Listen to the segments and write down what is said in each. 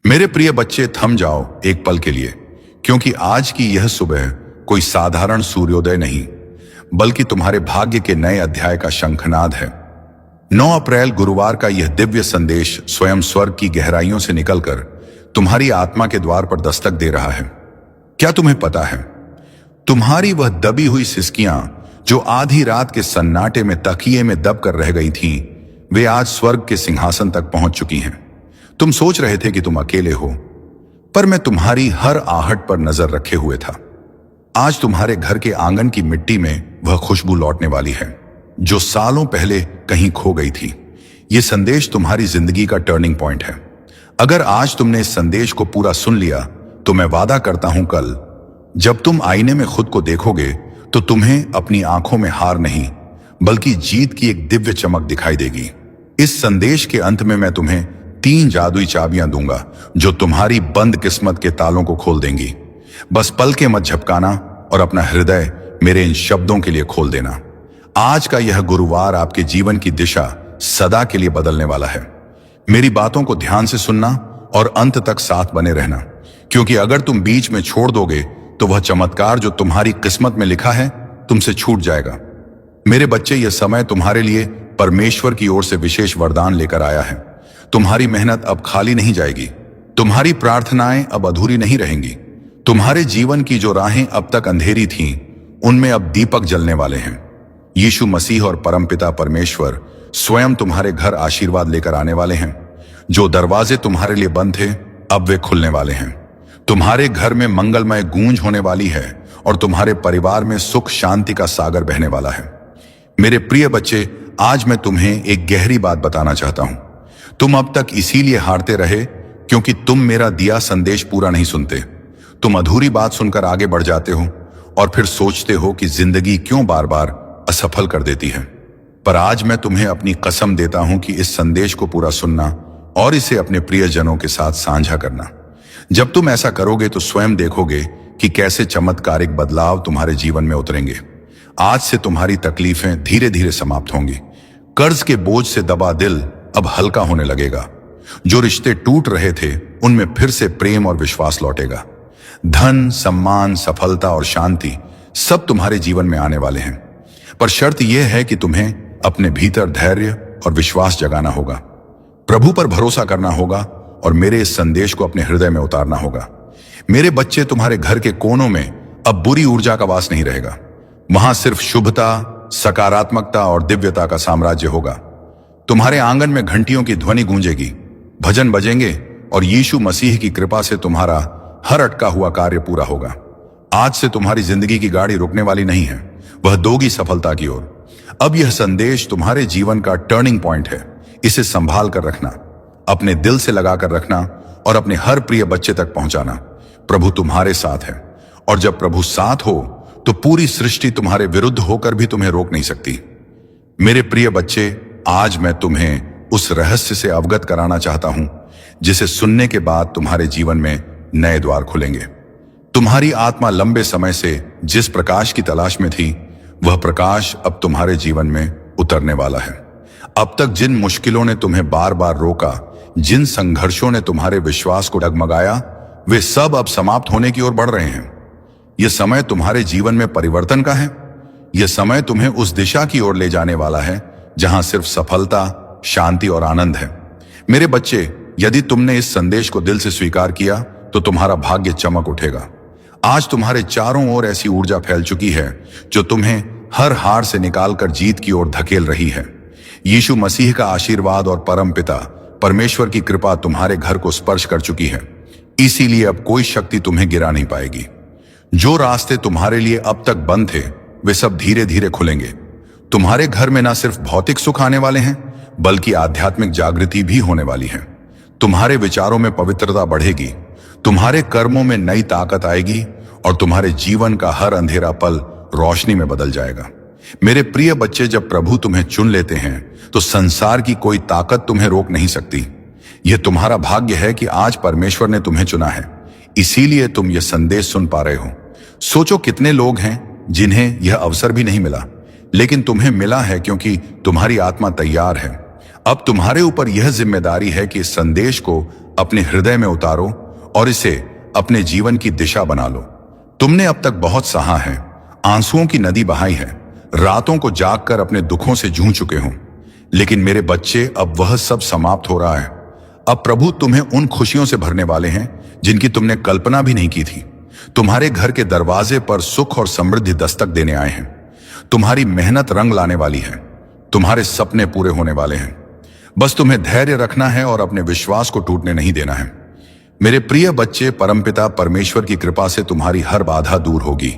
मेरे प्रिय बच्चे, थम जाओ एक पल के लिए, क्योंकि आज की यह सुबह कोई साधारण सूर्योदय नहीं, बल्कि तुम्हारे भाग्य के नए अध्याय का शंखनाद है। 9 अप्रैल गुरुवार का यह दिव्य संदेश स्वयं स्वर्ग की गहराइयों से निकलकर तुम्हारी आत्मा के द्वार पर दस्तक दे रहा है। क्या तुम्हें पता है, तुम्हारी वह दबी हुई सिसकियां जो आधी रात के सन्नाटे में तकिए में दब कर रह गई थीं, वे आज स्वर्ग के सिंहासन तक पहुंच चुकी हैं। तुम सोच रहे थे कि तुम अकेले हो, पर मैं तुम्हारी हर आहट पर नजर रखे हुए था। आज तुम्हारे घर के आंगन की मिट्टी में वह खुशबू लौटने वाली है जो सालों पहले कहीं खो गई थी। यह संदेश तुम्हारी जिंदगी का टर्निंग पॉइंट है। अगर आज तुमने इस संदेश को पूरा सुन लिया तो मैं वादा करता हूं, कल जब तुम आईने में खुद को देखोगे तो तुम्हें अपनी आंखों में हार नहीं बल्कि जीत की एक दिव्य चमक दिखाई देगी। इस संदेश के अंत में मैं तुम्हें 3 जादुई चाबियां दूंगा जो तुम्हारी बंद किस्मत के तालों को खोल देंगी। बस पलकें मत झपकाना और अपना हृदय मेरे इन शब्दों के लिए खोल देना। आज का यह गुरुवार आपके जीवन की दिशा सदा के लिए बदलने वाला है। मेरी बातों को ध्यान से सुनना और अंत तक साथ बने रहना, क्योंकि अगर तुम बीच में छोड़ दोगे तो वह चमत्कार जो तुम्हारी किस्मत में लिखा है तुमसे छूट जाएगा। मेरे बच्चे, यह समय तुम्हारे लिए परमेश्वर की ओर से विशेष वरदान लेकर आया है। तुम्हारी मेहनत अब खाली नहीं जाएगी, तुम्हारी प्रार्थनाएं अब अधूरी नहीं रहेंगी। तुम्हारे जीवन की जो राहें अब तक अंधेरी थीं, उनमें अब दीपक जलने वाले हैं। यीशु मसीह और परमपिता परमेश्वर स्वयं तुम्हारे घर आशीर्वाद लेकर आने वाले हैं। जो दरवाजे तुम्हारे लिए बंद थे, अब वे खुलने वाले हैं। तुम्हारे घर में मंगलमय गूंज होने वाली है और तुम्हारे परिवार में सुख शांति का सागर बहने वाला है। मेरे प्रिय बच्चे, आज मैं तुम्हें एक गहरी बात बताना चाहता हूं। तुम अब तक इसीलिए हारते रहे क्योंकि तुम मेरा दिया संदेश पूरा नहीं सुनते। तुम अधूरी बात सुनकर आगे बढ़ जाते हो और फिर सोचते हो कि जिंदगी क्यों बार बार असफल कर देती है। पर आज मैं तुम्हें अपनी कसम देता हूं कि इस संदेश को पूरा सुनना और इसे अपने प्रियजनों के साथ साझा करना। जब तुम ऐसा करोगे तो स्वयं देखोगे कि कैसे चमत्कारिक बदलाव तुम्हारे जीवन में उतरेंगे। आज से तुम्हारी तकलीफें धीरे धीरे समाप्त होंगी। कर्ज के बोझ से दबा दिल अब हल्का होने लगेगा। जो रिश्ते टूट रहे थे, उनमें फिर से प्रेम और विश्वास लौटेगा। धन, सम्मान, सफलता और शांति सब तुम्हारे जीवन में आने वाले हैं। पर शर्त यह है कि तुम्हें अपने भीतर धैर्य और विश्वास जगाना होगा, प्रभु पर भरोसा करना होगा और मेरे इस संदेश को अपने हृदय में उतारना होगा। मेरे बच्चे, तुम्हारे घर के कोनों में अब बुरी ऊर्जा का वास नहीं रहेगा। वहां सिर्फ शुभता, सकारात्मकता और दिव्यता का साम्राज्य होगा। तुम्हारे आंगन में घंटियों की ध्वनि गूंजेगी, भजन बजेंगे और यीशु मसीह की कृपा से तुम्हारा हर अटका हुआ कार्य पूरा होगा। आज से तुम्हारी जिंदगी की गाड़ी रुकने वाली नहीं है, वह दोगी सफलता की ओर। अब यह संदेश तुम्हारे जीवन का टर्निंग पॉइंट है। इसे संभाल कर रखना, अपने दिल से लगाकर रखना और अपने हर प्रिय बच्चे तक पहुंचाना। प्रभु तुम्हारे साथ है और जब प्रभु साथ हो तो पूरी सृष्टि तुम्हारे विरुद्ध होकर भी तुम्हें रोक नहीं सकती। मेरे प्रिय बच्चे, आज मैं तुम्हें उस रहस्य से अवगत कराना चाहता हूं जिसे सुनने के बाद तुम्हारे जीवन में नए द्वार खुलेंगे। तुम्हारी आत्मा लंबे समय से जिस प्रकाश की तलाश में थी, वह प्रकाश अब तुम्हारे जीवन में उतरने वाला है। अब तक जिन मुश्किलों ने तुम्हें बार बार रोका, जिन संघर्षों ने तुम्हारे विश्वास को डगमगाया, वे सब अब समाप्त होने की ओर बढ़ रहे हैं। यह समय तुम्हारे जीवन में परिवर्तन का है। यह समय तुम्हें उस दिशा की ओर ले जाने वाला है जहां सिर्फ सफलता, शांति और आनंद है। मेरे बच्चे, यदि तुमने इस संदेश को दिल से स्वीकार किया तो तुम्हारा भाग्य चमक उठेगा। आज तुम्हारे चारों ओर ऐसी ऊर्जा फैल चुकी है जो तुम्हें हर हार से निकालकर जीत की ओर धकेल रही है। यीशु मसीह का आशीर्वाद और परमपिता परमेश्वर की कृपा तुम्हारे घर को स्पर्श कर चुकी है। इसीलिए अब कोई शक्ति तुम्हें गिरा नहीं पाएगी। जो रास्ते तुम्हारे लिए अब तक बंद थे, वे सब धीरे धीरे खुलेंगे। तुम्हारे घर में न सिर्फ भौतिक सुख आने वाले हैं, बल्कि आध्यात्मिक जागृति भी होने वाली है। तुम्हारे विचारों में पवित्रता बढ़ेगी, तुम्हारे कर्मों में नई ताकत आएगी और तुम्हारे जीवन का हर अंधेरा पल रोशनी में बदल जाएगा। मेरे प्रिय बच्चे, जब प्रभु तुम्हें चुन लेते हैं तो संसार की कोई ताकत तुम्हें रोक नहीं सकती। यह तुम्हारा भाग्य है कि आज परमेश्वर ने तुम्हें चुना है, इसीलिए तुम यह संदेश सुन पा रहे हो। सोचो कितने लोग हैं जिन्हें यह अवसर भी नहीं मिला, लेकिन तुम्हें मिला है क्योंकि तुम्हारी आत्मा तैयार है। अब तुम्हारे ऊपर यह जिम्मेदारी है कि इस संदेश को अपने हृदय में उतारो और इसे अपने जीवन की दिशा बना लो। तुमने अब तक बहुत सहा है, आंसुओं की नदी बहाई है, रातों को जागकर अपने दुखों से जूझ चुके हो। लेकिन मेरे बच्चे, अब वह सब समाप्त हो रहा है। अब प्रभु तुम्हें उन खुशियों से भरने वाले हैं जिनकी तुमने कल्पना भी नहीं की थी। तुम्हारे घर के दरवाजे पर सुख और समृद्धि दस्तक देने आए हैं। तुम्हारी मेहनत रंग लाने वाली है। तुम्हारे सपने पूरे होने वाले हैं। बस तुम्हें धैर्य रखना है और अपने विश्वास को टूटने नहीं देना है। मेरे प्रिय बच्चे, परमपिता परमेश्वर की कृपा से तुम्हारी हर बाधा दूर होगी।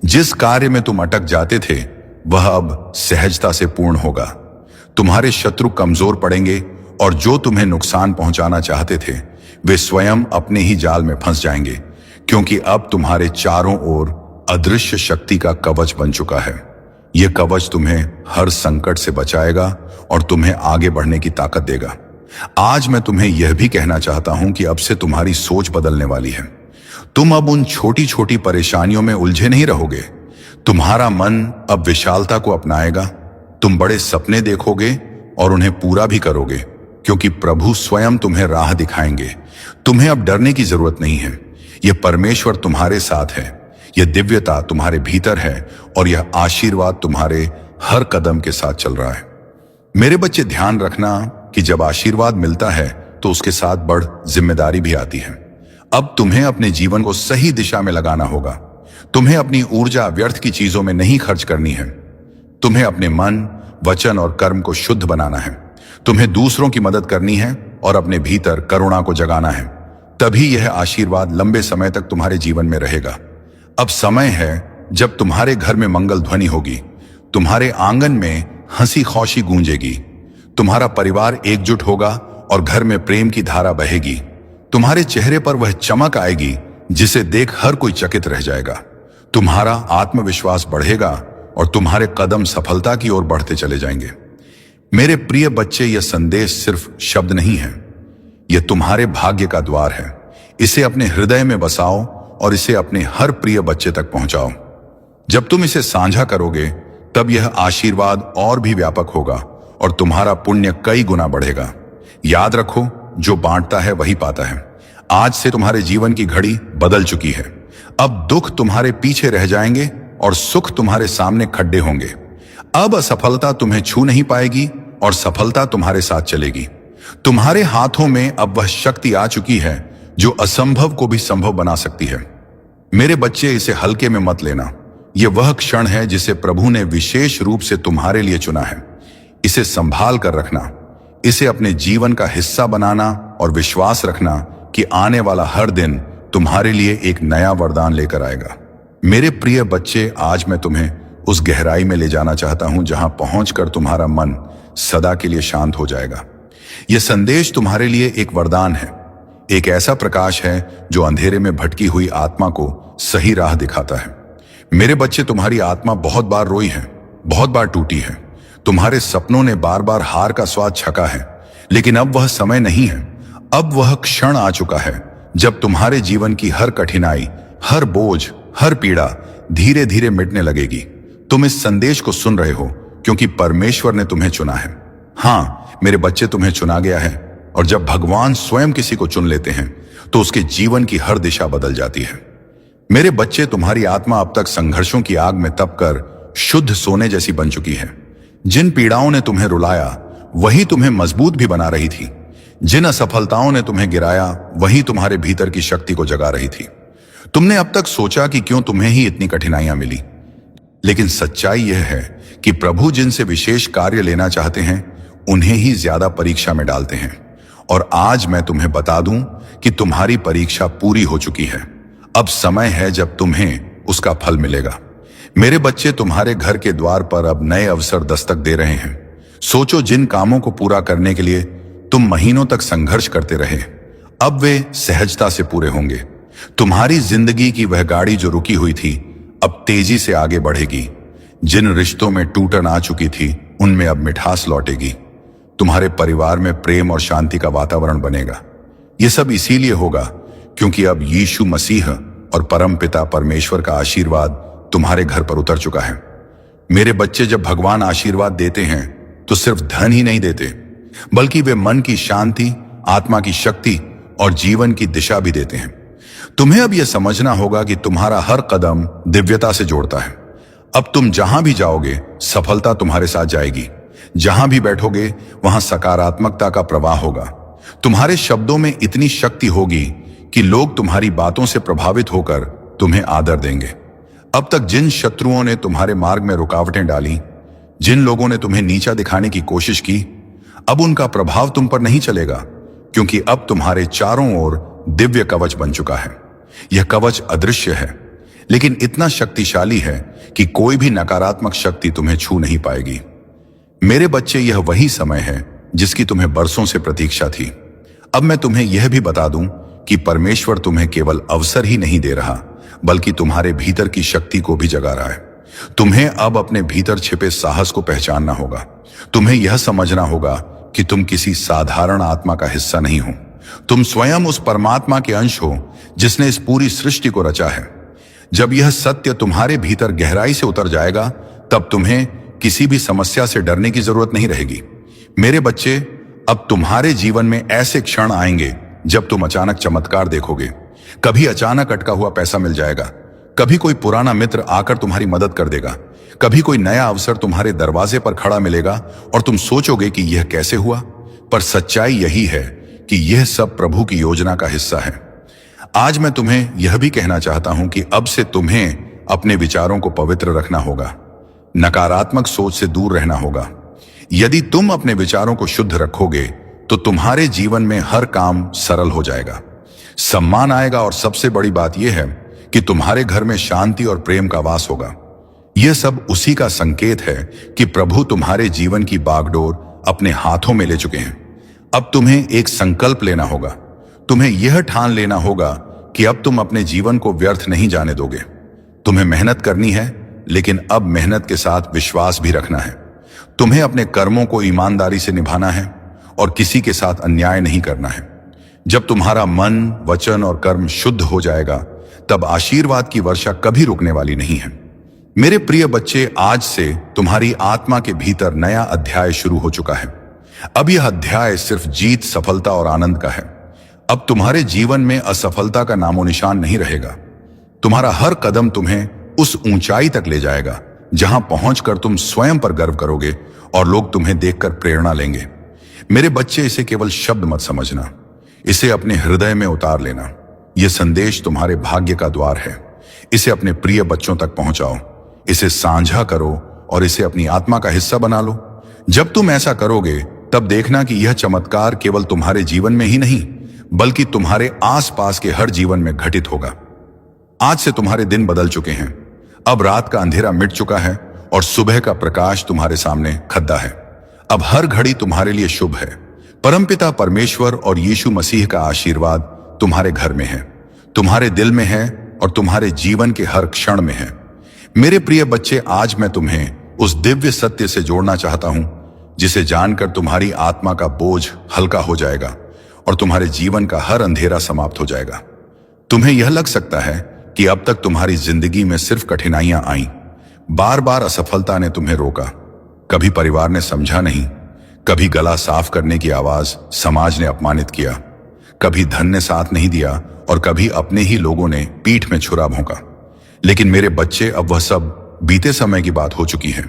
जिस कार्य में तुम अटक जाते थे वह अब सहजता से पूर्ण होगा। तुम्हारे शत्रु कमजोर पड़ेंगे और जो तुम्हें नुकसान पहुंचाना चाहते थे वे स्वयं अपने ही जाल में फंस जाएंगे, क्योंकि अब तुम्हारे चारों ओर अदृश्य शक्ति का कवच बन चुका है। यह कवच तुम्हें हर संकट से बचाएगा और तुम्हें आगे बढ़ने की ताकत देगा। आज मैं तुम्हें यह भी कहना चाहता हूं कि अब से तुम्हारी सोच बदलने वाली है। तुम अब उन छोटी छोटी परेशानियों में उलझे नहीं रहोगे। तुम्हारा मन अब विशालता को अपनाएगा। तुम बड़े सपने देखोगे और उन्हें पूरा भी करोगे, क्योंकि प्रभु स्वयं तुम्हें राह दिखाएंगे। तुम्हें अब डरने की जरूरत नहीं है। यह परमेश्वर तुम्हारे साथ है। यह दिव्यता तुम्हारे भीतर है और यह आशीर्वाद तुम्हारे हर कदम के साथ चल रहा है। मेरे बच्चे, ध्यान रखना कि जब आशीर्वाद मिलता है तो उसके साथ बड़ जिम्मेदारी भी आती है। अब तुम्हें अपने जीवन को सही दिशा में लगाना होगा। तुम्हें अपनी ऊर्जा व्यर्थ की चीजों में नहीं खर्च करनी है। तुम्हें अपने मन, वचन और कर्म को शुद्ध बनाना है। तुम्हें दूसरों की मदद करनी है और अपने भीतर करुणा को जगाना है। तभी यह आशीर्वाद लंबे समय तक तुम्हारे जीवन में रहेगा। अब समय है जब तुम्हारे घर में मंगल ध्वनि होगी। तुम्हारे आंगन में हंसी खुशी गूंजेगी। तुम्हारा परिवार एकजुट होगा और घर में प्रेम की धारा बहेगी। तुम्हारे चेहरे पर वह चमक आएगी जिसे देख हर कोई चकित रह जाएगा। तुम्हारा आत्मविश्वास बढ़ेगा और तुम्हारे कदम सफलता की ओर बढ़ते चले जाएंगे। मेरे प्रिय बच्चे, यह संदेश सिर्फ शब्द नहीं है, यह तुम्हारे भाग्य का द्वार है। इसे अपने हृदय में बसाओ और इसे अपने हर प्रिय बच्चे तक पहुंचाओ। जब तुम इसे साझा करोगे तब यह आशीर्वाद और भी व्यापक होगा और तुम्हारा पुण्य कई गुना बढ़ेगा। याद रखो, जो बांटता है वही पाता है। आज से तुम्हारे जीवन की घड़ी बदल चुकी है। अब दुख तुम्हारे पीछे रह जाएंगे और सुख तुम्हारे सामने खड्डे होंगे। अब असफलता तुम्हें छू नहीं पाएगी और सफलता तुम्हारे साथ चलेगी। तुम्हारे हाथों में अब वह शक्ति आ चुकी है जो असंभव को भी संभव बना सकती है। मेरे बच्चे, इसे हल्के में मत लेना। यह वह क्षण है जिसे प्रभु ने विशेष रूप से तुम्हारे लिए चुना है। इसे संभाल कर रखना, इसे अपने जीवन का हिस्सा बनाना और विश्वास रखना कि आने वाला हर दिन तुम्हारे लिए एक नया वरदान लेकर आएगा। मेरे प्रिय बच्चे, आज मैं तुम्हें उस गहराई में ले जाना चाहता हूं जहां पहुंचकर तुम्हारा मन सदा के लिए शांत हो जाएगा। यह संदेश तुम्हारे लिए एक वरदान है, एक ऐसा प्रकाश है जो अंधेरे में भटकी हुई आत्मा को सही राह दिखाता है। मेरे बच्चे, तुम्हारी आत्मा बहुत बार रोई है, बहुत बार टूटी है। तुम्हारे सपनों ने बार बार हार का स्वाद छका है, लेकिन अब वह समय नहीं है। अब वह क्षण आ चुका है जब तुम्हारे जीवन की हर कठिनाई, हर बोझ, हर पीड़ा धीरे धीरे मिटने लगेगी। तुम इस संदेश को सुन रहे हो क्योंकि परमेश्वर ने तुम्हें चुना है। हाँ मेरे बच्चे, तुम्हें चुना गया है और जब भगवान स्वयं किसी को चुन लेते हैं तो उसके जीवन की हर दिशा बदल जाती है। मेरे बच्चे, तुम्हारी आत्मा अब तक संघर्षों की आग में तपकर शुद्ध सोने जैसी बन चुकी है। जिन पीड़ाओं ने तुम्हें रुलाया वही तुम्हें मजबूत भी बना रही थी। जिन असफलताओं ने तुम्हें गिराया वही तुम्हारे भीतर की शक्ति को जगा रही थी। तुमने अब तक सोचा कि क्यों तुम्हें ही इतनी कठिनाइयां मिली, लेकिन सच्चाई यह है कि प्रभु जिनसे विशेष कार्य लेना चाहते हैं उन्हें ही ज्यादा परीक्षा में डालते हैं। और आज मैं तुम्हें बता दूं कि तुम्हारी परीक्षा पूरी हो चुकी है। अब समय है जब तुम्हें उसका फल मिलेगा। मेरे बच्चे, तुम्हारे घर के द्वार पर अब नए अवसर दस्तक दे रहे हैं। सोचो, जिन कामों को पूरा करने के लिए तुम महीनों तक संघर्ष करते रहे, अब वे सहजता से पूरे होंगे। तुम्हारी जिंदगी की वह गाड़ी जो रुकी हुई थी अब तेजी से आगे बढ़ेगी। जिन रिश्तों में टूटन आ चुकी थी उनमें अब मिठास लौटेगी। तुम्हारे परिवार में प्रेम और शांति का वातावरण बनेगा। यह सब इसीलिए होगा क्योंकि अब यीशु मसीह और परम पिता परमेश्वर का आशीर्वाद तुम्हारे घर पर उतर चुका है। मेरे बच्चे, जब भगवान आशीर्वाद देते हैं तो सिर्फ धन ही नहीं देते, बल्कि वे मन की शांति, आत्मा की शक्ति और जीवन की दिशा भी देते हैं। तुम्हें अब यह समझना होगा कि तुम्हारा हर कदम दिव्यता से जोड़ता है। अब तुम जहां भी जाओगे सफलता तुम्हारे साथ जाएगी। जहां भी बैठोगे वहां सकारात्मकता का प्रवाह होगा। तुम्हारे शब्दों में इतनी शक्ति होगी कि लोग तुम्हारी बातों से प्रभावित होकर तुम्हें आदर देंगे। अब तक जिन शत्रुओं ने तुम्हारे मार्ग में रुकावटें डाली, जिन लोगों ने तुम्हें नीचा दिखाने की कोशिश की, अब उनका प्रभाव तुम पर नहीं चलेगा, क्योंकि अब तुम्हारे चारों ओर दिव्य कवच बन चुका है। यह कवच अदृश्य है, लेकिन इतना शक्तिशाली है कि कोई भी नकारात्मक शक्ति तुम्हें छू नहीं पाएगी। मेरे बच्चे, यह वही समय है जिसकी तुम्हें बरसों से प्रतीक्षा थी। अब मैं तुम्हें यह भी बता दूं कि परमेश्वर तुम्हें केवल अवसर ही नहीं दे रहा, बल्कि तुम्हारे भीतर की शक्ति को भी जगा रहा है। तुम्हें अब अपने भीतर छिपे साहस को पहचानना होगा। तुम्हें यह समझना होगा कि तुम किसी साधारण आत्मा का हिस्सा नहीं हो। तुम स्वयं उस परमात्मा के अंश हो जिसने इस पूरी सृष्टि को रचा है। जब यह सत्य तुम्हारे भीतर गहराई से उतर जाएगा, तब तुम्हें किसी भी समस्या से डरने की जरूरत नहीं रहेगी। मेरे बच्चे, अब तुम्हारे जीवन में ऐसे क्षण आएंगे जब तुम अचानक चमत्कार देखोगे। कभी अचानक अटका हुआ पैसा मिल जाएगा, कभी कोई पुराना मित्र आकर तुम्हारी मदद कर देगा, कभी कोई नया अवसर तुम्हारे दरवाजे पर खड़ा मिलेगा और तुम सोचोगे कि यह कैसे हुआ। पर सच्चाई यही है कि यह सब प्रभु की योजना का हिस्सा है। आज मैं तुम्हें यह भी कहना चाहता हूं कि अब से तुम्हें अपने विचारों को पवित्र रखना होगा, नकारात्मक सोच से दूर रहना होगा। यदि तुम अपने विचारों को शुद्ध रखोगे तो तुम्हारे जीवन में हर काम सरल हो जाएगा, सम्मान आएगा और सबसे बड़ी बात यह है कि तुम्हारे घर में शांति और प्रेम का वास होगा। यह सब उसी का संकेत है कि प्रभु तुम्हारे जीवन की बागडोर अपने हाथों में ले चुके हैं। अब तुम्हें एक संकल्प लेना होगा। तुम्हें यह ठान लेना होगा कि अब तुम अपने जीवन को व्यर्थ नहीं जाने दोगे। तुम्हें मेहनत करनी है, लेकिन अब मेहनत के साथ विश्वास भी रखना है। तुम्हें अपने कर्मों को ईमानदारी से निभाना है और किसी के साथ अन्याय नहीं करना है। जब तुम्हारा मन, वचन और कर्म शुद्ध हो जाएगा, तब आशीर्वाद की वर्षा कभी रुकने वाली नहीं है। मेरे प्रिय बच्चे, आज से तुम्हारी आत्मा के भीतर नया अध्याय शुरू हो चुका है। अब यह अध्याय सिर्फ जीत, सफलता और आनंद का है। अब तुम्हारे जीवन में असफलता का नामो निशान नहीं रहेगा। तुम्हारा हर कदम तुम्हें उस ऊंचाई तक ले जाएगा जहां पहुंचकर तुम स्वयं पर गर्व करोगे और लोग तुम्हें देखकर प्रेरणा लेंगे। मेरे बच्चे, इसे केवल शब्द मत समझना, इसे अपने हृदय में उतार लेना। यह संदेश तुम्हारे भाग्य का द्वार है। इसे अपने प्रिय बच्चों तक पहुंचाओ, इसे साझा करो और इसे अपनी आत्मा का हिस्सा बना लो। जब तुम ऐसा करोगे, तब देखना कि यह चमत्कार केवल तुम्हारे जीवन में ही नहीं, बल्कि तुम्हारे आसपास के हर जीवन में घटित होगा। आज से तुम्हारे दिन बदल चुके हैं। अब रात का अंधेरा मिट चुका है और सुबह का प्रकाश तुम्हारे सामने खड़ा है। अब हर घड़ी तुम्हारे लिए शुभ है। परमपिता परमेश्वर और यीशु मसीह का आशीर्वाद तुम्हारे घर में है, तुम्हारे दिल में है और तुम्हारे जीवन के हर क्षण में है। मेरे प्रिय बच्चे, आज मैं तुम्हें उस दिव्य सत्य से जोड़ना चाहता हूं जिसे जानकर तुम्हारी आत्मा का बोझ हल्का हो जाएगा और तुम्हारे जीवन का हर अंधेरा समाप्त हो जाएगा। तुम्हें यह लग सकता है कि अब तक तुम्हारी जिंदगी में सिर्फ कठिनाइयां आईं। बार बार असफलता ने तुम्हें रोका, कभी परिवार ने समझा नहीं, कभी गला साफ करने की आवाज समाज ने अपमानित किया, कभी धन ने साथ नहीं दिया और कभी अपने ही लोगों ने पीठ में छुरा भोंका। लेकिन मेरे बच्चे, अब वह सब बीते समय की बात हो चुकी है।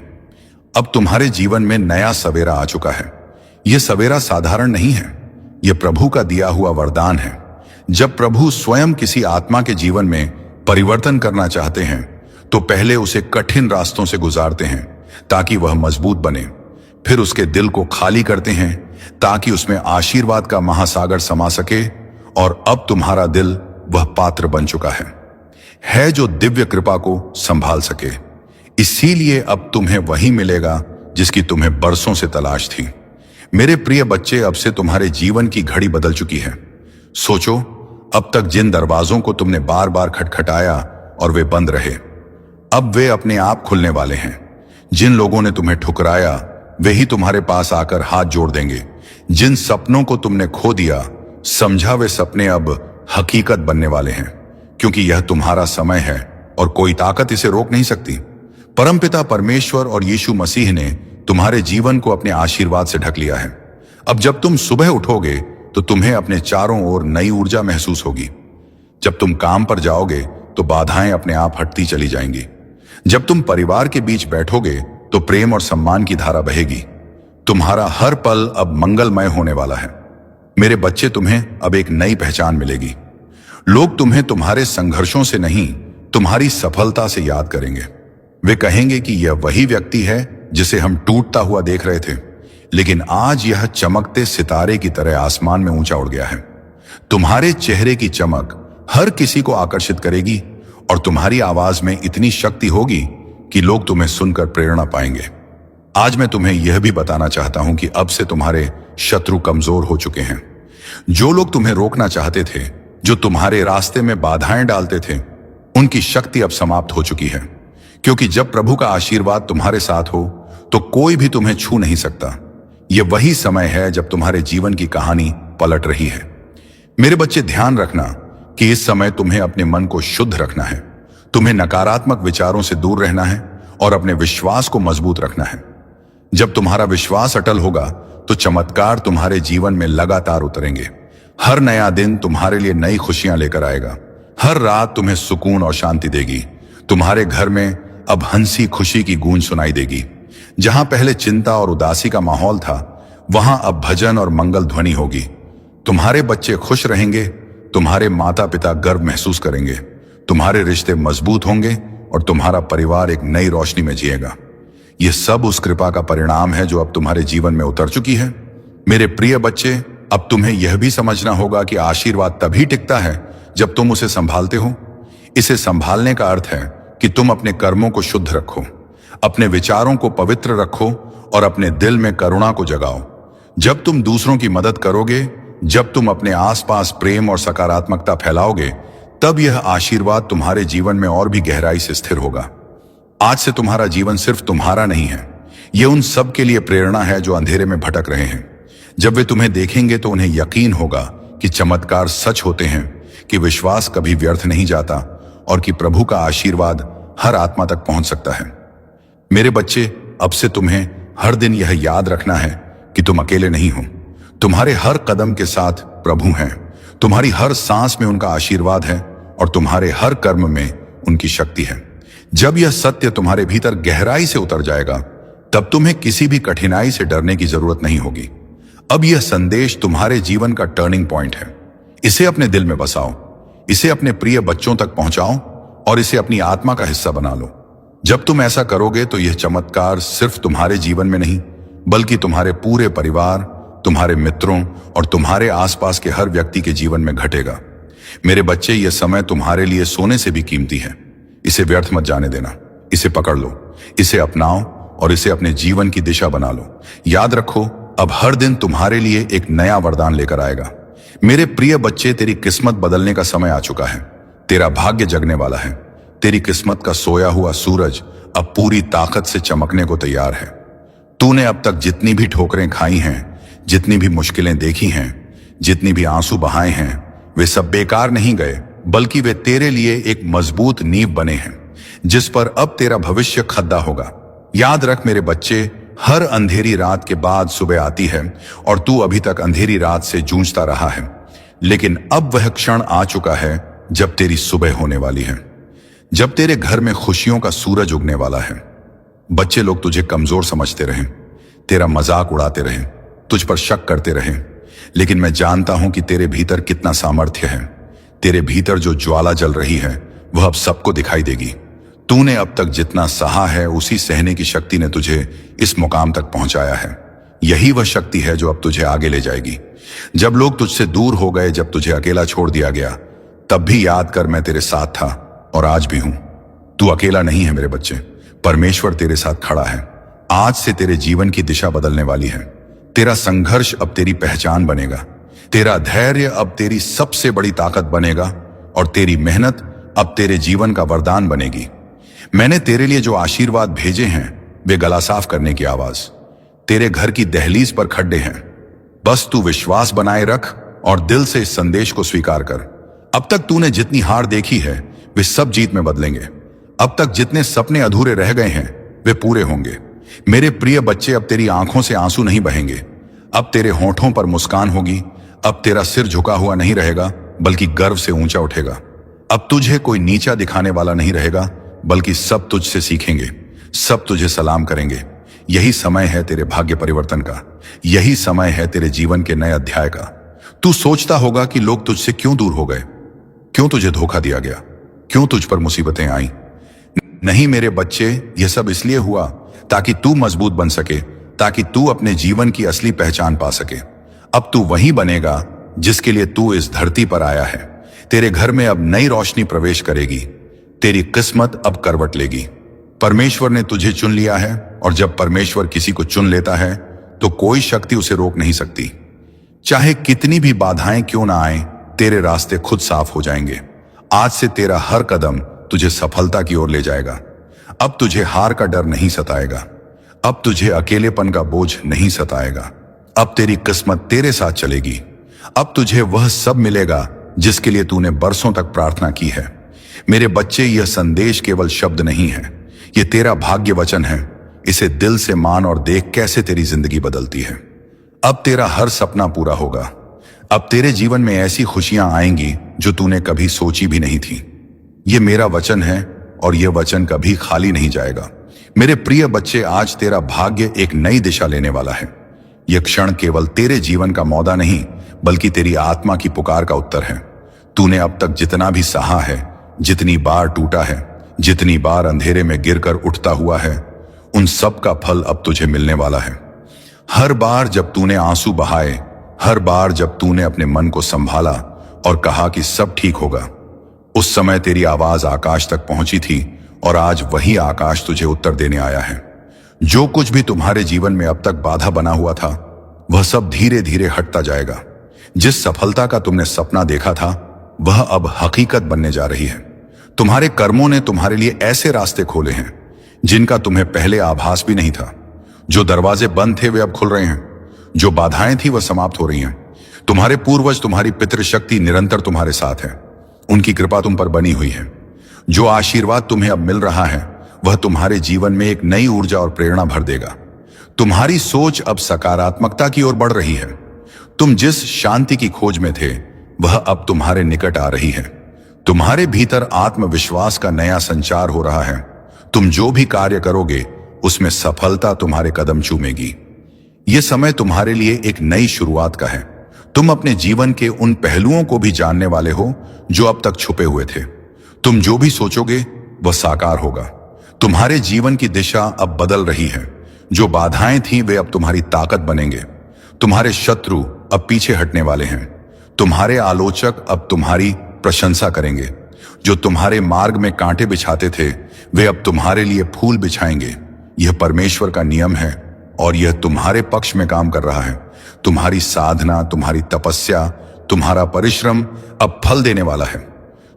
अब तुम्हारे जीवन में नया सवेरा आ चुका है। यह सवेरा साधारण नहीं है, यह प्रभु का दिया हुआ वरदान है। जब प्रभु स्वयं किसी आत्मा के जीवन में परिवर्तन करना चाहते हैं, तो पहले उसे कठिन रास्तों से गुजारते हैं ताकि वह मजबूत बने। फिर उसके दिल को खाली करते हैं ताकि उसमें आशीर्वाद का महासागर समा सके। और अब तुम्हारा दिल वह पात्र बन चुका है जो दिव्य कृपा को संभाल सके। इसीलिए अब तुम्हें वही मिलेगा जिसकी तुम्हें बरसों से तलाश थी। मेरे प्रिय बच्चे, अब से तुम्हारे जीवन की घड़ी बदल चुकी है। सोचो, अब तक जिन दरवाजों को तुमने बार बार खटखटाया और वे बंद रहे, अब वे अपने आप खुलने वाले हैं। जिन लोगों ने तुम्हें ठुकराया, वे ही तुम्हारे पास आकर हाथ जोड़ देंगे। जिन सपनों को तुमने खो दिया, समझा वे सपने अब हकीकत बनने वाले हैं, क्योंकि यह तुम्हारा समय है और कोई ताकत इसे रोक नहीं सकती। परमपिता परमेश्वर और यीशु मसीह ने तुम्हारे जीवन को अपने आशीर्वाद से ढक लिया है। अब जब तुम सुबह उठोगे, तो तुम्हें अपने चारों ओर नई ऊर्जा महसूस होगी। जब तुम काम पर जाओगे तो बाधाएं अपने आप हटती चली जाएंगी। जब तुम परिवार के बीच बैठोगे तो प्रेम और सम्मान की धारा बहेगी। तुम्हारा हर पल अब मंगलमय होने वाला है। मेरे बच्चे, तुम्हें अब एक नई पहचान मिलेगी। लोग तुम्हें तुम्हारे संघर्षों से नहीं, तुम्हारी सफलता से याद करेंगे। वे कहेंगे कि यह वही व्यक्ति है जिसे हम टूटता हुआ देख रहे थे, लेकिन आज यह चमकते सितारे की तरह आसमान में ऊंचा उड़ गया है। तुम्हारे चेहरे की चमक हर किसी को आकर्षित करेगी और तुम्हारी आवाज में इतनी शक्ति होगी कि लोग तुम्हें सुनकर प्रेरणा पाएंगे। आज मैं तुम्हें यह भी बताना चाहता हूं कि अब से तुम्हारे शत्रु कमजोर हो चुके हैं। जो लोग तुम्हें रोकना चाहते थे, जो तुम्हारे रास्ते में बाधाएं डालते थे, उनकी शक्ति अब समाप्त हो चुकी है। क्योंकि जब प्रभु का आशीर्वाद तुम्हारे साथ हो तो कोई भी तुम्हें छू नहीं सकता। यह वही समय है जब तुम्हारे जीवन की कहानी पलट रही है। मेरे बच्चे, ध्यान रखना कि इस समय तुम्हें अपने मन को शुद्ध रखना है। तुम्हें नकारात्मक विचारों से दूर रहना है और अपने विश्वास को मजबूत रखना है। जब तुम्हारा विश्वास अटल होगा तो चमत्कार तुम्हारे जीवन में लगातार उतरेंगे। हर नया दिन तुम्हारे लिए नई खुशियां लेकर आएगा। हर रात तुम्हें सुकून और शांति देगी। तुम्हारे घर में अब हंसी खुशी की गूंज सुनाई देगी। जहां पहले चिंता और उदासी का माहौल था, वहां अब भजन और मंगल ध्वनि होगी। तुम्हारे बच्चे खुश रहेंगे, तुम्हारे माता पिता गर्व महसूस करेंगे, तुम्हारे रिश्ते मजबूत होंगे और तुम्हारा परिवार एक नई रोशनी में जिएगा। यह सब उस कृपा का परिणाम है जो अब तुम्हारे जीवन में उतर चुकी है। मेरे प्रिय बच्चे, अब तुम्हें यह भी समझना होगा कि आशीर्वाद तभी टिकता है जब तुम उसे संभालते हो। इसे संभालने का अर्थ है कि तुम अपने कर्मों को शुद्ध रखो, अपने विचारों को पवित्र रखो और अपने दिल में करुणा को जगाओ। जब तुम दूसरों की मदद करोगे, जब तुम अपने आसपास प्रेम और सकारात्मकता फैलाओगे, तब यह आशीर्वाद तुम्हारे जीवन में और भी गहराई से स्थिर होगा। आज से तुम्हारा जीवन सिर्फ तुम्हारा नहीं है, यह उन सब के लिए प्रेरणा है जो अंधेरे में भटक रहे हैं। जब वे तुम्हें देखेंगे तो उन्हें यकीन होगा कि चमत्कार सच होते हैं, कि विश्वास कभी व्यर्थ नहीं जाता और कि प्रभु का आशीर्वाद हर आत्मा तक पहुंच सकता है। मेरे बच्चे, अब से तुम्हें हर दिन यह याद रखना है कि तुम अकेले नहीं हो। तुम्हारे हर कदम के साथ प्रभु हैं, तुम्हारी हर सांस में उनका आशीर्वाद है और तुम्हारे हर कर्म में उनकी शक्ति है। जब यह सत्य तुम्हारे भीतर गहराई से उतर जाएगा, तब तुम्हें किसी भी कठिनाई से डरने की जरूरत नहीं होगी। अब यह संदेश तुम्हारे जीवन का टर्निंग पॉइंट है। इसे अपने दिल में बसाओ, इसे अपने प्रिय बच्चों तक पहुंचाओ और इसे अपनी आत्मा का हिस्सा बना लो। जब तुम ऐसा करोगे तो यह चमत्कार सिर्फ तुम्हारे जीवन में नहीं, बल्कि तुम्हारे पूरे परिवार, तुम्हारे मित्रों और तुम्हारे आसपास के हर व्यक्ति के जीवन में घटेगा। मेरे बच्चे, यह समय तुम्हारे लिए सोने से भी कीमती है। इसे व्यर्थ मत जाने देना। इसे पकड़ लो, इसे अपनाओ और इसे अपने जीवन की दिशा बना लो। याद रखो, अब हर दिन तुम्हारे लिए एक नया वरदान लेकर आएगा। मेरे प्रिय बच्चे, तेरी किस्मत बदलने का समय आ चुका है। तेरा भाग्य जगने वाला है। तेरी किस्मत का सोया हुआ सूरज अब पूरी ताकत से चमकने को तैयार है। तूने अब तक जितनी भी ठोकरें खाई हैं, जितनी भी मुश्किलें देखी हैं, जितनी भी आंसू बहाए हैं, वे सब बेकार नहीं गए, बल्कि वे तेरे लिए एक मजबूत नींव बने हैं, जिस पर अब तेरा भविष्य खड़ा होगा। याद रख मेरे बच्चे, हर अंधेरी रात के बाद सुबह आती है और तू अभी तक अंधेरी रात से जूझता रहा है। लेकिन अब वह क्षण आ चुका है जब तेरी सुबह होने वाली है, जब तेरे घर में खुशियों का सूरज उगने वाला है। बच्चे लोग तुझे कमजोर समझते रहे, तेरा मजाक उड़ाते रहे, तुझ पर शक करते रहे, लेकिन मैं जानता हूं कि तेरे भीतर कितना सामर्थ्य है। तेरे भीतर जो ज्वाला जल रही है वह अब सबको दिखाई देगी। तूने अब तक जितना सहा है, उसी सहने की शक्ति ने तुझे इस मुकाम तक पहुंचाया है। यही वह शक्ति है जो अब तुझे आगे ले जाएगी। जब लोग तुझसे दूर हो गए, जब तुझे अकेला छोड़ दिया गया, तब भी याद कर मैं तेरे साथ था और आज भी हूं। तू अकेला नहीं है मेरे बच्चे, परमेश्वर तेरे साथ खड़ा है। आज से तेरे जीवन की दिशा बदलने वाली है। तेरा संघर्ष अब तेरी पहचान बनेगा, तेरा धैर्य अब तेरी सबसे बड़ी ताकत बनेगा और तेरी मेहनत अब तेरे जीवन का वरदान बनेगी। मैंने तेरे लिए जो आशीर्वाद भेजे हैं वे गला साफ करने की आवाज तेरे घर की दहलीज पर खड़े हैं। बस तू विश्वास बनाए रख और दिल से इस संदेश को स्वीकार कर। अब तक तूने जितनी हार देखी है वे सब जीत में बदलेंगे। अब तक जितने सपने अधूरे रह गए हैं वे पूरे होंगे। मेरे प्रिय बच्चे, अब तेरी आंखों से आंसू नहीं बहेंगे, अब तेरे होठों पर मुस्कान होगी, अब तेरा सिर झुका हुआ नहीं रहेगा, बल्कि गर्व से ऊंचा उठेगा। अब तुझे कोई नीचा दिखाने वाला नहीं रहेगा, बल्कि सब तुझसे सीखेंगे, सब तुझे सलाम करेंगे। यही समय है तेरे भाग्य परिवर्तन का, यही समय है तेरे जीवन के नए अध्याय का। तू सोचता होगा कि लोग तुझसे क्यों दूर हो गए, क्यों तुझे धोखा दिया गया, क्यों तुझ पर मुसीबतें आई। नहीं मेरे बच्चे, यह सब इसलिए हुआ ताकि तू मजबूत बन सके, ताकि तू अपने जीवन की असली पहचान पा सके। अब तू वही बनेगा जिसके लिए तू इस धरती पर आया है। तेरे घर में अब नई रोशनी प्रवेश करेगी, तेरी किस्मत अब करवट लेगी। परमेश्वर ने तुझे चुन लिया है, और जब परमेश्वर किसी को चुन लेता है तो कोई शक्ति उसे रोक नहीं सकती। चाहे कितनी भी बाधाएं क्यों ना आए, तेरे रास्ते खुद साफ हो जाएंगे। आज से तेरा हर कदम तुझे सफलता की ओर ले जाएगा। अब तुझे हार का डर नहीं सताएगा, अब तुझे अकेलेपन का बोझ नहीं सताएगा। अब तेरी किस्मत तेरे साथ चलेगी। अब तुझे वह सब मिलेगा जिसके लिए तूने बरसों तक प्रार्थना की है। मेरे बच्चे, यह संदेश केवल शब्द नहीं है, यह तेरा भाग्य वचन है। इसे दिल से मान और देख कैसे तेरी जिंदगी बदलती है। अब तेरा हर सपना पूरा होगा। अब तेरे जीवन में ऐसी खुशियां आएंगी जो तूने कभी सोची भी नहीं थी। यह मेरा वचन है, और यह वचन कभी खाली नहीं जाएगा। मेरे प्रिय बच्चे, आज तेरा भाग्य एक नई दिशा लेने वाला है। यह क्षण केवल तेरे जीवन का मौका नहीं, बल्कि तेरी आत्मा की पुकार का उत्तर है। तूने अब तक जितना भी सहा है, जितनी बार टूटा है, जितनी बार अंधेरे में गिरकर उठता हुआ है, उन सब का फल अब तुझे मिलने वाला है। हर बार जब तूने आंसू बहाए, हर बार जब तूने अपने मन को संभाला और कहा कि सब ठीक होगा, उस समय तेरी आवाज आकाश तक पहुंची थी, और आज वही आकाश तुझे उत्तर देने आया है। जो कुछ भी तुम्हारे जीवन में अब तक बाधा बना हुआ था, वह सब धीरे धीरे हटता जाएगा। जिस सफलता का तुमने सपना देखा था, वह अब हकीकत बनने जा रही है। तुम्हारे कर्मों ने तुम्हारे लिए ऐसे रास्ते खोले हैं जिनका तुम्हें पहले आभास भी नहीं था। जो दरवाजे बंद थे वे अब खुल रहे हैं, जो बाधाएं थी वह समाप्त हो रही हैं। तुम्हारे पूर्वज, तुम्हारी पितृशक्ति निरंतर तुम्हारे साथ है, उनकी कृपा तुम पर बनी हुई है। जो आशीर्वाद तुम्हें अब मिल रहा है, वह तुम्हारे जीवन में एक नई ऊर्जा और प्रेरणा भर देगा। तुम्हारी सोच अब सकारात्मकता की ओर बढ़ रही है। तुम जिस शांति की खोज में थे, वह अब तुम्हारे निकट आ रही है। तुम्हारे भीतर आत्मविश्वास का नया संचार हो रहा है। तुम जो भी कार्य करोगे, उसमें सफलता तुम्हारे कदम चूमेगी। यह समय तुम्हारे लिए एक नई शुरुआत का है। तुम अपने जीवन के उन पहलुओं को भी जानने वाले हो जो अब तक छुपे हुए थे। तुम जो भी सोचोगे वह साकार होगा। तुम्हारे जीवन की दिशा अब बदल रही है। जो बाधाएं थीं वे अब तुम्हारी ताकत बनेंगे। तुम्हारे शत्रु अब पीछे हटने वाले हैं। तुम्हारे आलोचक अब तुम्हारी प्रशंसा करेंगे। जो तुम्हारे मार्ग में कांटे बिछाते थे, वे अब तुम्हारे लिए फूल बिछाएंगे। यह परमेश्वर का नियम है, और यह तुम्हारे पक्ष में काम कर रहा है। तुम्हारी साधना, तुम्हारी तपस्या, तुम्हारा परिश्रम अब फल देने वाला है।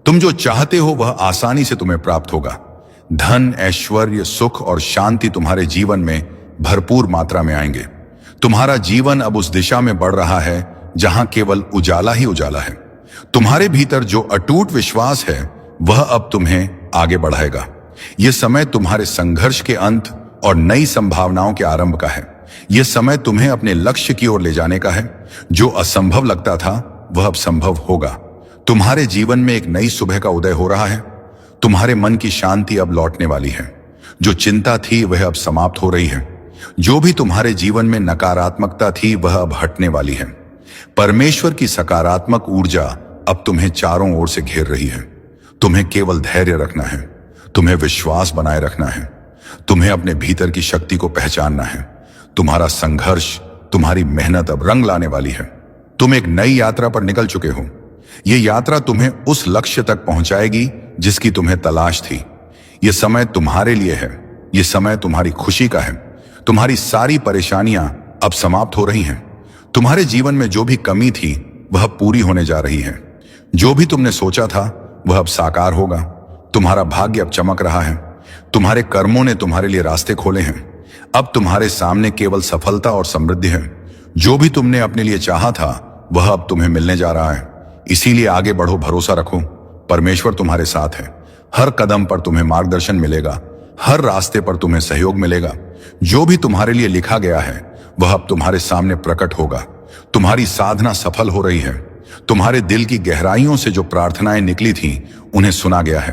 तुम जो चाहते हो वह आसानी से तुम्हें प्राप्त होगा। धन, ऐश्वर्य, सुख और शांति तुम्हारे जीवन में भरपूर मात्रा में आएंगे। तुम्हारा जीवन अब उस दिशा में बढ़ रहा है जहां केवल उजाला ही उजाला है। तुम्हारे भीतर जो अटूट विश्वास है, वह अब तुम्हें आगे बढ़ाएगा। यह समय तुम्हारे संघर्ष के अंत और नई संभावनाओं के आरंभ का है। यह समय तुम्हें अपने लक्ष्य की ओर ले जाने का है। जो असंभव लगता था, वह अब संभव होगा। तुम्हारे जीवन में एक नई सुबह का उदय हो रहा है। तुम्हारे मन की शांति अब लौटने वाली है। जो चिंता थी वह अब समाप्त हो रही है। जो भी तुम्हारे जीवन में नकारात्मकता थी, वह अब हटने वाली है। परमेश्वर की सकारात्मक ऊर्जा अब तुम्हें चारों ओर से घेर रही है। तुम्हें केवल धैर्य रखना है, तुम्हें विश्वास बनाए रखना है, तुम्हें अपने भीतर की शक्ति को पहचानना है। तुम्हारा संघर्ष, तुम्हारी मेहनत अब रंग लाने वाली है। तुम एक नई यात्रा पर निकल चुके हो। यह यात्रा तुम्हें उस लक्ष्य तक पहुंचाएगी जिसकी तुम्हें तलाश थी। यह समय तुम्हारे लिए है। यह समय तुम्हारी खुशी का है। तुम्हारी सारी परेशानियां अब समाप्त हो रही हैं। तुम्हारे जीवन में जो भी कमी थी, वह पूरी होने जा रही है। जो भी तुमने सोचा था, वह अब साकार होगा। तुम्हारा भाग्य अब चमक रहा है। तुम्हारे कर्मों ने तुम्हारे लिए रास्ते खोले हैं। अब तुम्हारे सामने केवल सफलता और समृद्धि है। जो भी तुमने अपने लिए चाहा था, वह अब तुम्हें मिलने जा रहा है। इसीलिए आगे बढ़ो, भरोसा रखो, परमेश्वर तुम्हारे साथ है। हर कदम पर तुम्हें मार्गदर्शन मिलेगा, हर रास्ते पर तुम्हें सहयोग मिलेगा। जो भी तुम्हारे लिए लिखा गया है, वह अब तुम्हारे सामने प्रकट होगा। तुम्हारी साधना सफल हो रही है। तुम्हारे दिल की गहराइयों से जो प्रार्थनाएं निकली थीं, उन्हें सुना गया है।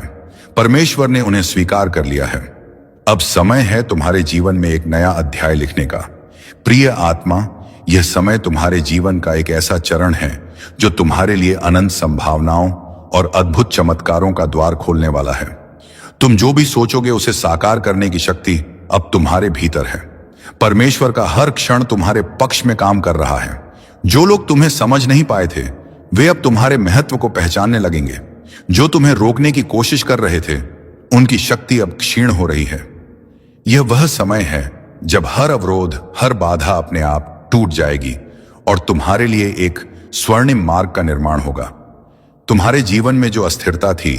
परमेश्वर ने उन्हें स्वीकार कर लिया है। अब समय है तुम्हारे जीवन में एक नया अध्याय लिखने का। प्रिय आत्मा, यह समय तुम्हारे जीवन का एक ऐसा चरण है जो तुम्हारे लिए अनंत संभावनाओं और अद्भुत चमत्कारों का द्वार खोलने वाला है। तुम जो भी सोचोगे उसे साकार करने की शक्ति अब तुम्हारे भीतर है। परमेश्वर का हर क्षण तुम्हारे पक्ष में काम कर रहा है। जो लोग तुम्हें समझ नहीं पाए थे, वे अब तुम्हारे महत्व को पहचानने लगेंगे। जो तुम्हें रोकने की कोशिश कर रहे थे, उनकी शक्ति अब क्षीण हो रही है। यह वह समय है जब हर अवरोध, हर बाधा अपने आप टूट जाएगी और तुम्हारे लिए एक स्वर्णिम मार्ग का निर्माण होगा। तुम्हारे जीवन में जो अस्थिरता थी,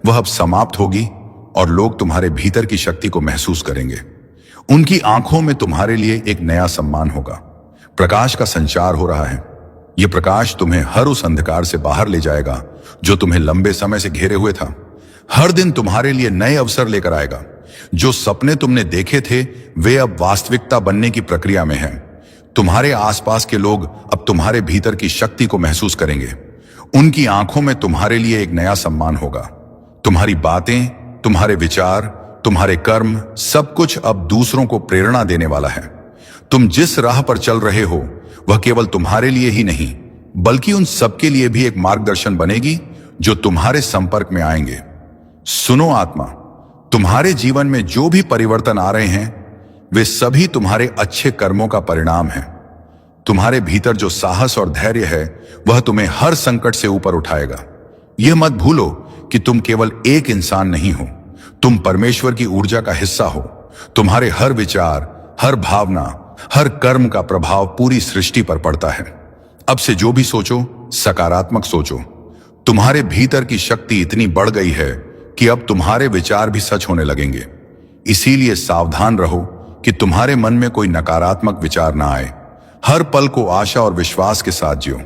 वह अब समाप्त होगी और लोग तुम्हारे भीतर की शक्ति को महसूस करेंगे। उनकी आंखों में तुम्हारे लिए एक नया सम्मान होगा। प्रकाश का संचार हो रहा है। यह प्रकाश तुम्हें हर उस अंधकार से बाहर ले जाएगा जो तुम्हें लंबे समय से घेरे हुए था। हर दिन तुम्हारे लिए नए अवसर लेकर आएगा। जो सपने तुमने देखे थे, वे अब वास्तविकता बनने की प्रक्रिया में हैं। तुम्हारे आसपास के लोग अब तुम्हारे भीतर की शक्ति को महसूस करेंगे। उनकी आंखों में तुम्हारे लिए एक नया सम्मान होगा। तुम्हारी बातें, तुम्हारे विचार, तुम्हारे कर्म, सब कुछ अब दूसरों को प्रेरणा देने वाला है। तुम जिस राह पर चल रहे हो, वह केवल तुम्हारे लिए ही नहीं, बल्कि उन सबके लिए भी एक मार्गदर्शन बनेगी जो तुम्हारे संपर्क में आएंगे। सुनो आत्मा, तुम्हारे जीवन में जो भी परिवर्तन आ रहे हैं, वे सभी तुम्हारे अच्छे कर्मों का परिणाम हैं। तुम्हारे भीतर जो साहस और धैर्य है, वह तुम्हें हर संकट से ऊपर उठाएगा। यह मत भूलो कि तुम केवल एक इंसान नहीं हो, तुम परमेश्वर की ऊर्जा का हिस्सा हो। तुम्हारे हर विचार, हर भावना, हर कर्म का प्रभाव पूरी सृष्टि पर पड़ता है। अब से जो भी सोचो, सकारात्मक सोचो। तुम्हारे भीतर की शक्ति इतनी बढ़ गई है कि अब तुम्हारे विचार भी सच होने लगेंगे। इसीलिए सावधान रहो कि तुम्हारे मन में कोई नकारात्मक विचार ना आए। हर पल को आशा और विश्वास के साथ जियो।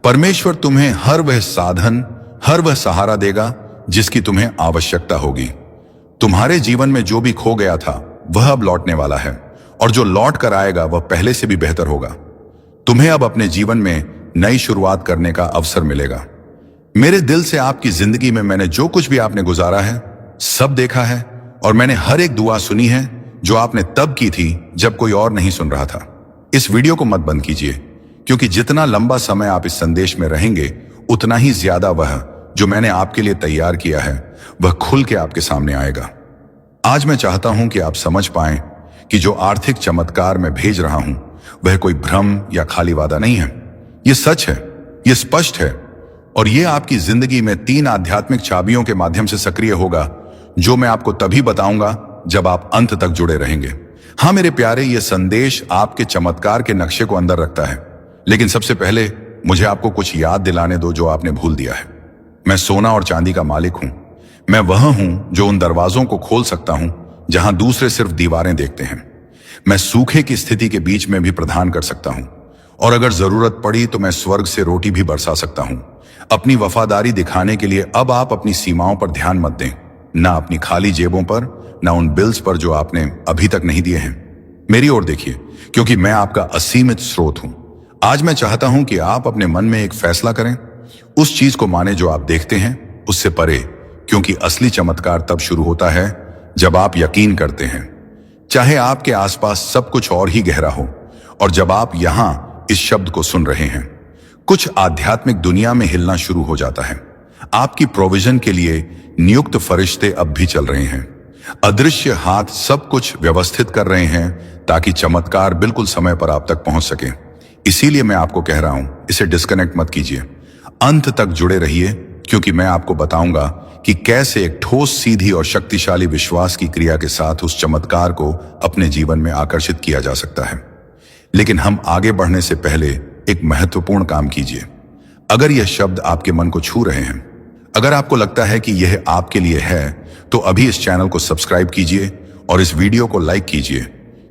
परमेश्वर तुम्हें हर वह साधन, हर वह सहारा देगा जिसकी तुम्हें आवश्यकता होगी। तुम्हारे जीवन में जो भी खो गया था, वह अब लौटने वाला है, और जो लौट कर आएगा वह पहले से भी बेहतर होगा। तुम्हें अब अपने जीवन में नई शुरुआत करने का अवसर मिलेगा। मेरे दिल से आपकी जिंदगी में मैंने जो कुछ भी आपने गुजारा है, सब देखा है, और मैंने हर एक दुआ सुनी है जो आपने तब की थी जब कोई और नहीं सुन रहा था। इस वीडियो को मत बंद कीजिए, क्योंकि जितना लंबा समय आप इस संदेश में रहेंगे, उतना ही ज्यादा वह जो मैंने आपके लिए तैयार किया है, वह खुल के आपके सामने आएगा। आज मैं चाहता हूं कि आप समझ पाएं कि जो आर्थिक चमत्कार मैं भेज रहा हूं, वह कोई भ्रम या खाली वादा नहीं है। यह सच है, यह स्पष्ट है, और यह आपकी जिंदगी में 3 आध्यात्मिक चाबियों के माध्यम से सक्रिय होगा, जो मैं आपको तभी बताऊंगा जब आप अंत तक जुड़े रहेंगे। हाँ मेरे प्यारे, यह संदेश आपके चमत्कार के नक्शे को अंदर रखता है, लेकिन सबसे पहले मुझे आपको कुछ याद दिलाने दो जो आपने भूल दिया है। मैं सोना और चांदी का मालिक हूं। मैं वह हूं जो उन दरवाजों को खोल सकता हूं जहां दूसरे सिर्फ दीवारें देखते हैं। मैं सूखे की स्थिति के बीच में भी प्रदान कर सकता हूं, और अगर जरूरत पड़ी तो मैं स्वर्ग से रोटी भी बरसा सकता हूं। अपनी वफादारी दिखाने के लिए अब आप अपनी सीमाओं पर ध्यान मत दें, ना अपनी खाली जेबों पर, ना उन बिल्स पर जो आपने अभी तक नहीं दिए हैं। मेरी ओर देखिए, क्योंकि मैं आपका असीमित स्रोत हूं। आज मैं चाहता हूं कि आप अपने मन में एक फैसला करें, उस चीज को माने जो आप देखते हैं, उससे परे, क्योंकि असली चमत्कार तब शुरू होता है जब आप यकीन करते हैं, चाहे आपके आसपास सब कुछ और ही गहरा हो। और जब आप यहां इस शब्द को सुन रहे हैं, कुछ आध्यात्मिक दुनिया में हिलना शुरू हो जाता है। आपकी प्रोविजन के लिए नियुक्त फरिश्ते अब भी चल रहे हैं। अदृश्य हाथ सब कुछ व्यवस्थित कर रहे हैं ताकि चमत्कार बिल्कुल समय पर आप तक पहुंच सके। इसीलिए मैं आपको कह रहा हूं, इसे डिस्कनेक्ट मत कीजिए, अंत तक जुड़े रहिए, क्योंकि मैं आपको बताऊंगा कि कैसे एक ठोस, सीधी और शक्तिशाली विश्वास की क्रिया के साथ उस चमत्कार को अपने जीवन में आकर्षित किया जा सकता है। लेकिन हम आगे बढ़ने से पहले एक महत्वपूर्ण काम कीजिए। अगर यह शब्द आपके मन को छू रहे हैं, अगर आपको लगता है कि यह आपके लिए है, तो अभी इस चैनल को सब्सक्राइब कीजिए और इस वीडियो को लाइक कीजिए,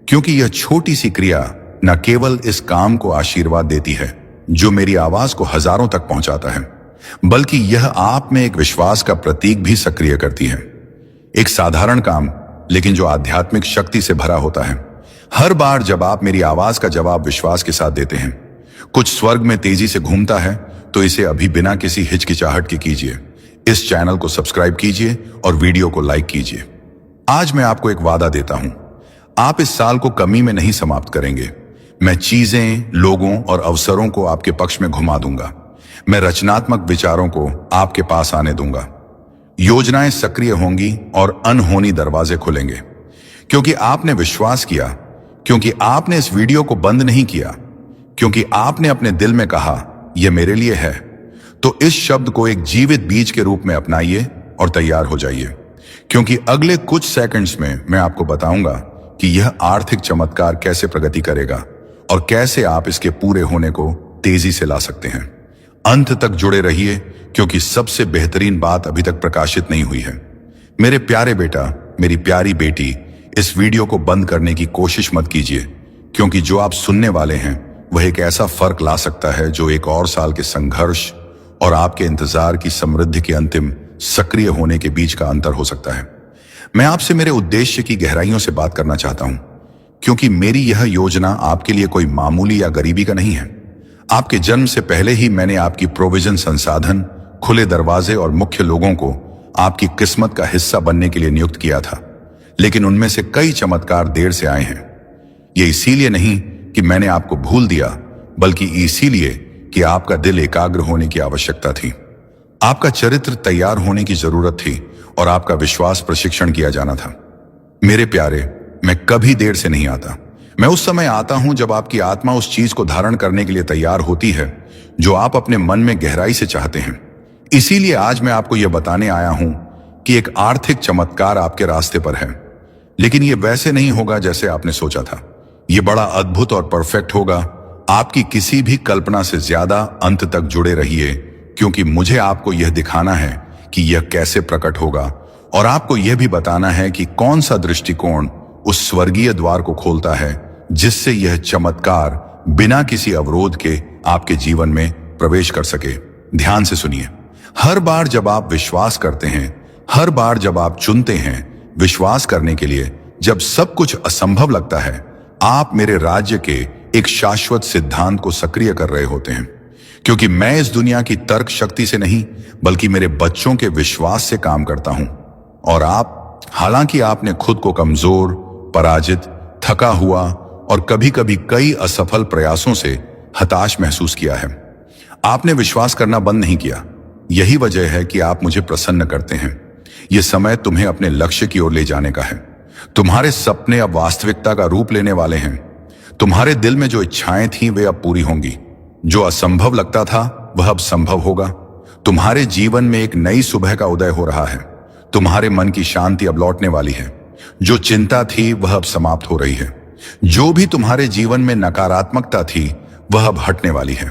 क्योंकि यह छोटी सी क्रिया न केवल इस काम को आशीर्वाद देती है जो मेरी आवाज को हजारों तक पहुंचाता है, बल्कि यह आप में एक विश्वास का प्रतीक भी सक्रिय करती है। एक साधारण काम, लेकिन जो आध्यात्मिक शक्ति से भरा होता है। हर बार जब आप मेरी आवाज का जवाब विश्वास के साथ देते हैं, कुछ स्वर्ग में तेजी से घूमता है तो इसे अभी बिना किसी हिचकिचाहट के कीजिए। इस चैनल को सब्सक्राइब कीजिए और वीडियो को लाइक कीजिए। आज मैं आपको एक वादा देता हूं, आप इस साल को कमी में नहीं समाप्त करेंगे। मैं चीजें, लोगों और अवसरों को आपके पक्ष में घुमा दूंगा। मैं रचनात्मक विचारों को आपके पास आने दूंगा। योजनाएं सक्रिय होंगी और अनहोनी दरवाजे खुलेंगे, क्योंकि आपने विश्वास किया, क्योंकि आपने इस वीडियो को बंद नहीं किया, क्योंकि आपने अपने दिल में कहा यह मेरे लिए है। तो इस शब्द को एक जीवित बीज के रूप में अपनाइए और तैयार हो जाइए, क्योंकि अगले कुछ सेकंड्स में मैं आपको बताऊंगा कि यह आर्थिक चमत्कार कैसे प्रगति करेगा और कैसे आप इसके पूरे होने को तेजी से ला सकते हैं। अंत तक जुड़े रहिए, क्योंकि सबसे बेहतरीन बात अभी तक प्रकाशित नहीं हुई है। मेरे प्यारे बेटा, मेरी प्यारी बेटी, इस वीडियो को बंद करने की कोशिश मत कीजिए, क्योंकि जो आप सुनने वाले हैं वह एक ऐसा फर्क ला सकता है जो एक और साल के संघर्ष और आपके इंतजार की समृद्धि के अंतिम सक्रिय होने के बीच का अंतर हो सकता है। मैं आपसे मेरे उद्देश्य की गहराइयों से बात करना चाहता हूं, क्योंकि मेरी यह योजना आपके लिए कोई मामूली या गरीबी का नहीं है। आपके जन्म से पहले ही मैंने आपकी प्रोविजन, संसाधन, खुले दरवाजे और मुख्य लोगों को आपकी किस्मत का हिस्सा बनने के लिए नियुक्त किया था। लेकिन उनमें से कई चमत्कार देर से आए हैं। ये इसीलिए नहीं कि मैंने आपको भूल दिया, बल्कि इसीलिए कि आपका दिल एकाग्र होने की आवश्यकता थी। आपका चरित्र तैयार होने की जरूरत थी और आपका विश्वास प्रशिक्षण किया जाना था। मेरे प्यारे, मैं कभी देर से नहीं आता। मैं उस समय आता हूं जब आपकी आत्मा उस चीज को धारण करने के लिए तैयार होती है जो आप अपने मन में गहराई से चाहते हैं। इसीलिए आज मैं आपको यह बताने आया हूं कि एक आर्थिक चमत्कार आपके रास्ते पर है। लेकिन यह वैसे नहीं होगा जैसे आपने सोचा था। यह बड़ा अद्भुत और परफेक्ट होगा। आपकी किसी भी कल्पना से ज्यादा अंत तक जुड़े रहिए, क्योंकि मुझे आपको यह दिखाना है कि यह कैसे प्रकट होगा, और आपको यह भी बताना है कि कौन सा दृष्टिकोण उस स्वर्गीय द्वार को खोलता है जिससे यह चमत्कार बिना किसी अवरोध के आपके जीवन में प्रवेश कर सके। ध्यान से सुनिए। हर बार जब आप विश्वास करते हैं, हर बार जब आप चुनते हैं विश्वास करने के लिए, जब सब कुछ असंभव लगता है, आप मेरे राज्य के एक शाश्वत सिद्धांत को सक्रिय कर रहे होते हैं। क्योंकि मैं इस दुनिया की तर्क शक्ति से नहीं, बल्कि मेरे बच्चों के विश्वास से काम करता हूं। और आप, हालांकि आपने खुद को कमजोर, पराजित, थका हुआ और कभी कभी कई असफल प्रयासों से हताश महसूस किया है, आपने विश्वास करना बंद नहीं किया। यही वजह है कि आप मुझे प्रसन्न करते हैं। यह समय तुम्हें अपने लक्ष्य की ओर ले जाने का है। तुम्हारे सपने अब वास्तविकता का रूप लेने वाले हैं। तुम्हारे दिल में जो इच्छाएं थीं वे अब पूरी होंगी। जो असंभव लगता था वह अब संभव होगा। तुम्हारे जीवन में एक नई सुबह का उदय हो रहा है। तुम्हारे मन की शांति अब लौटने वाली है। जो चिंता थी वह अब समाप्त हो रही है। जो भी तुम्हारे जीवन में नकारात्मकता थी वह अब हटने वाली है।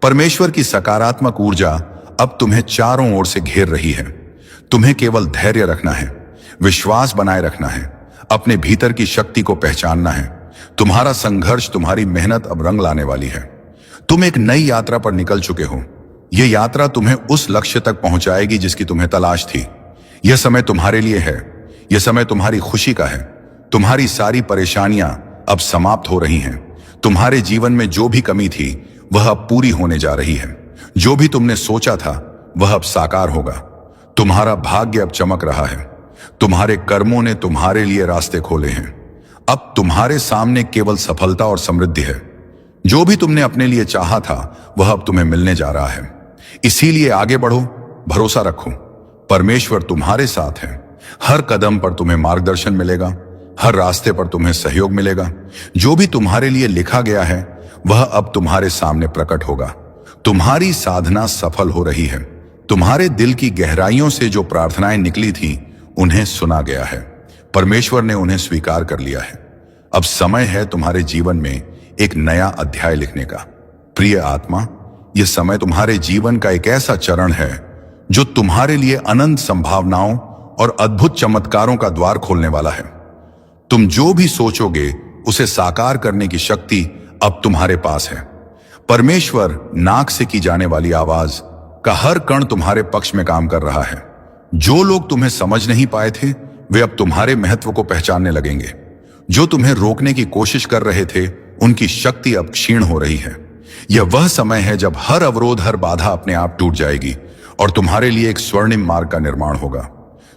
परमेश्वर की सकारात्मक ऊर्जा अब तुम्हें चारों ओर से घेर रही है। तुम्हें केवल धैर्य रखना है, विश्वास बनाए रखना है, अपने भीतर की शक्ति को पहचानना है। तुम्हारा संघर्ष, तुम्हारी मेहनत अब रंग लाने वाली है। तुम एक नई यात्रा पर निकल चुके हो। यह यात्रा तुम्हें उस लक्ष्य तक पहुंचाएगी जिसकी तुम्हें तलाश थी। यह समय तुम्हारे लिए है। यह समय तुम्हारी खुशी का है। तुम्हारी सारी परेशानियां अब समाप्त हो रही हैं। तुम्हारे जीवन में जो भी कमी थी वह अब पूरी होने जा रही है। जो भी तुमने सोचा था वह अब साकार होगा। तुम्हारा भाग्य अब चमक रहा है। तुम्हारे कर्मों ने तुम्हारे लिए रास्ते खोले हैं। अब तुम्हारे सामने केवल सफलता और समृद्धि है। जो भी तुमने अपने लिए चाहा था वह अब तुम्हें मिलने जा रहा है। इसीलिए आगे बढ़ो, भरोसा रखो। परमेश्वर तुम्हारे साथ है। हर कदम पर तुम्हें मार्गदर्शन मिलेगा, हर रास्ते पर तुम्हें सहयोग मिलेगा। जो भी तुम्हारे लिए लिखा गया है वह अब तुम्हारे सामने प्रकट होगा। तुम्हारी साधना सफल हो रही है। तुम्हारे दिल की गहराइयों से जो प्रार्थनाएं निकली थी उन्हें सुना गया है। परमेश्वर ने उन्हें स्वीकार कर लिया है। अब समय है तुम्हारे जीवन में एक नया अध्याय लिखने का। प्रिय आत्मा, यह समय तुम्हारे जीवन का एक ऐसा चरण है जो तुम्हारे लिए अनंत संभावनाओं और अद्भुत चमत्कारों का द्वार खोलने वाला है। तुम जो भी सोचोगे उसे साकार करने की शक्ति अब तुम्हारे पास है। परमेश्वर नाक से की जाने वाली आवाज का हर कण तुम्हारे पक्ष में काम कर रहा है। जो लोग तुम्हें समझ नहीं पाए थे वे अब तुम्हारे महत्व को पहचानने लगेंगे। जो तुम्हें रोकने की कोशिश कर रहे थे उनकी शक्ति अब क्षीण हो रही है। यह वह समय है जब हर अवरोध, हर बाधा अपने आप टूट जाएगी और तुम्हारे लिए एक स्वर्णिम मार्ग का निर्माण होगा।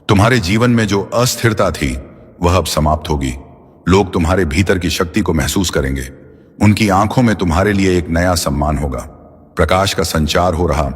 तुम्हारे जीवन में जो अस्थिरता थी वह अब समाप्त होगी। लोग तुम्हारे भीतर की शक्ति को महसूस करेंगे। उनकी आंखों में तुम्हारे लिए एक नया सम्मान होगा। प्रकाश का संचार हो रहा